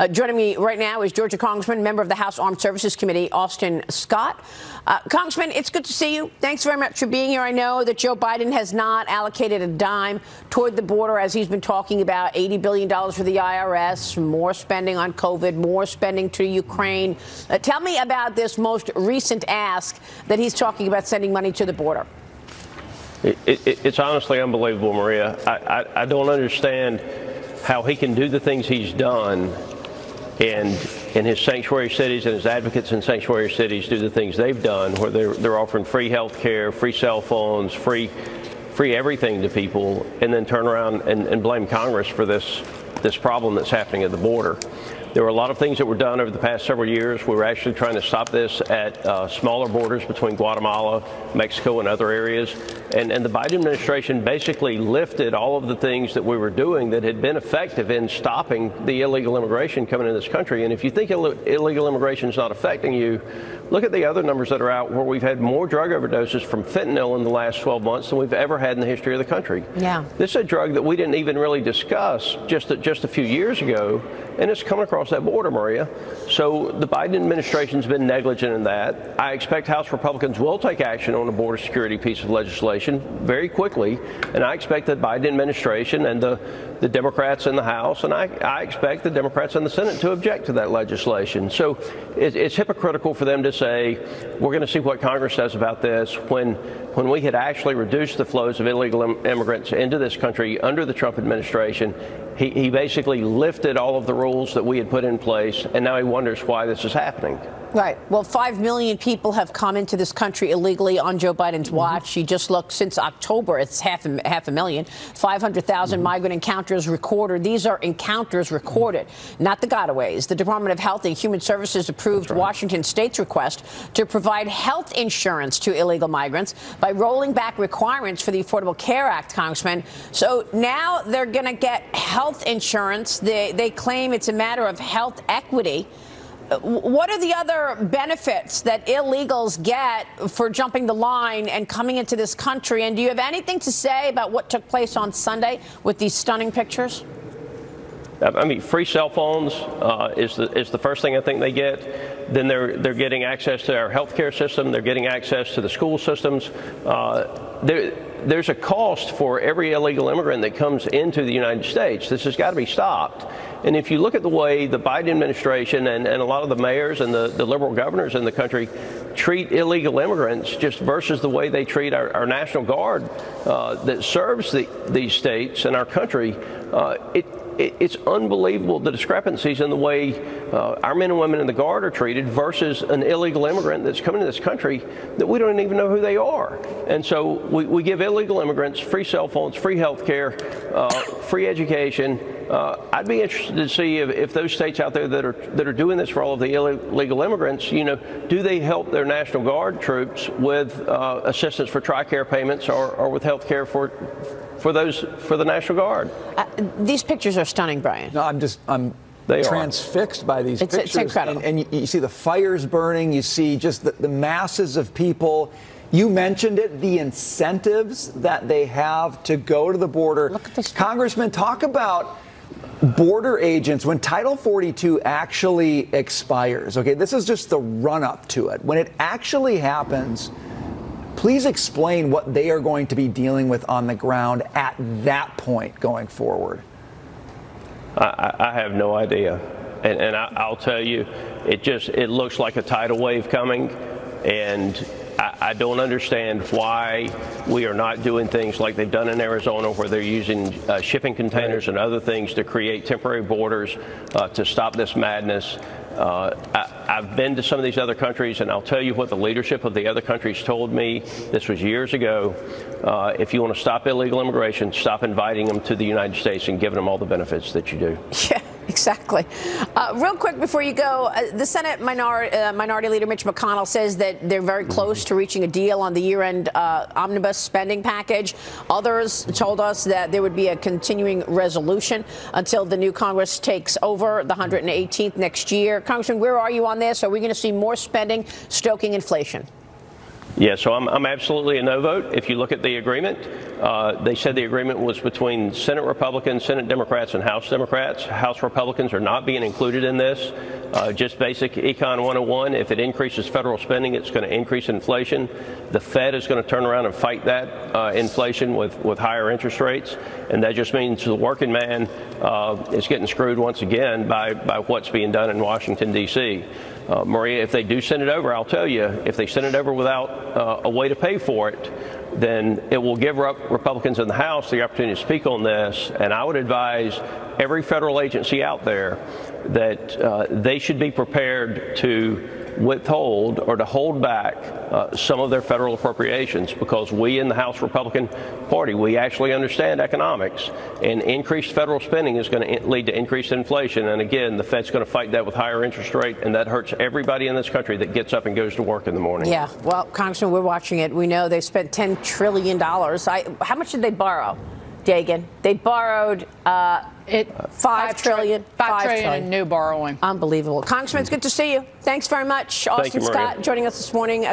Joining me right now is Georgia Congressman, member of the House Armed Services Committee, Austin Scott. Congressman, it's good to see you. Thanks very much for being here. I know that Joe Biden has not allocated a dime toward the border, as he's been talking about $80 billion for the IRS, more spending on COVID, more spending to Ukraine. Tell me about this most recent ask that he's talking about sending money to the border. It's honestly unbelievable, Maria. I don't understand how he can do the things he's done and in his sanctuary cities and his advocates in sanctuary cities do the things they've done, where they're offering free health care, free cell phones, free everything to people, and then turn around and blame Congress for this problem that's happening at the border. There were a lot of things that were done over the past several years. We were actually trying to stop this at smaller borders between Guatemala, Mexico, and other areas. And the Biden administration basically lifted all of the things that we were doing that had been effective in stopping the illegal immigration coming into this country. And if you think illegal immigration is not affecting you, look at the other numbers that are out, where we've had more drug overdoses from fentanyl in the last 12 months than we've ever had in the history of the country. Yeah. This is a drug that we didn't even really discuss just a few years ago, and it's coming across that border, Maria. So the Biden administration's been negligent in that. I expect House Republicans will take action on the border security piece of legislation very quickly, and I expect the Biden administration and the Democrats in the House, and I expect the Democrats in the Senate to object to that legislation. So it's hypocritical for them to say, we're going to see what Congress does about this, when we had actually reduced the flows of illegal immigrants into this country under the Trump administration. He basically lifted all of the rules that we had put in place, and now he wonders why this is happening. Right. Well, 5 million people have come into this country illegally on Joe Biden's watch. You just look, since October, it's half a million. 500,000 migrant encounters recorded. These are encounters recorded, not the gotaways. The Department of Health and Human Services approved Washington State's request to provide health insurance to illegal migrants by rolling back requirements for the Affordable Care Act, Congressman. So now they're going to get health insurance. They claim it's a matter of health equity. What are the other benefits that illegals get for jumping the line and coming into this country? And do you have anything to say about what took place on Sunday with these stunning pictures? I mean, free cell phones is the first thing I think they get. Then they're getting access to our healthcare system. They're getting access to the school systems. There's a cost for every illegal immigrant that comes into the United States. This has got to be stopped. And if you look at the way the Biden administration and a lot of the mayors and the liberal governors in the country treat illegal immigrants, just versus the way they treat our National Guard that serves these states and our country, it's unbelievable, the discrepancies in the way our men and women in the Guard are treated versus an illegal immigrant that's coming to this country that we don't even know who they are. And so we give illegal immigrants free cell phones, free health care, free education. I'd be interested to see if those states out there that are doing this for all of the illegal immigrants, do they help their National Guard troops with assistance for TRICARE payments or with health care for the National Guard? These pictures are stunning, Brian. No, I'm transfixed by these pictures. It's incredible. And you see the fires burning. You see just the masses of people. You mentioned it, the incentives that they have to go to the border. Look at this. Congressman, talk about border agents when Title 42 actually expires. Okay, this is just the run-up to it. When it actually happens, please explain what they are going to be dealing with on the ground at that point going forward. I have no idea. And I'll tell you, it looks like a tidal wave coming. And I don't understand why we are not doing things like they've done in Arizona, where they're using shipping containers and other things to create temporary borders to stop this madness. I've been to some of these other countries, and I'll tell you what the leadership of the other countries told me. This was years ago. If you want to stop illegal immigration, stop inviting them to the United States and giving them all the benefits that you do. Yeah, exactly. Real quick before you go, the Senate Minority Leader Mitch McConnell says that they're very close to reaching a deal on the year-end omnibus spending package. Others told us that there would be a continuing resolution until the new Congress takes over the 118th next year. Congressman, where are you on this? Are we going to see more spending stoking inflation? Yeah, so I'm absolutely a no vote. If you look at the agreement, they said the agreement was between Senate Republicans, Senate Democrats, and House Democrats. House Republicans are not being included in this. Just basic Econ 101, if it increases federal spending, it's going to increase inflation. The Fed is going to turn around and fight that inflation with higher interest rates. And that just means the working man is getting screwed once again by what's being done in Washington, D.C. Maria, if they do send it over, I'll tell you, if they send it over without a way to pay for it, then it will give Republicans in the House the opportunity to speak on this. And I would advise every federal agency out there that they should be prepared to withhold or to hold back some of their federal appropriations, because we in the House Republican Party, we actually understand economics, and increased federal spending is going to lead to increased inflation. And again, the Fed's going to fight that with higher interest rate, and that hurts everybody in this country that gets up and goes to work in the morning. Yeah, well, Congressman, we're watching it. We know they spent $10 trillion. How much did they borrow, Dagan? They borrowed $5 trillion. $5 trillion in new borrowing. Unbelievable. Congressman, it's good to see you. Thanks very much. Austin Scott joining us this morning.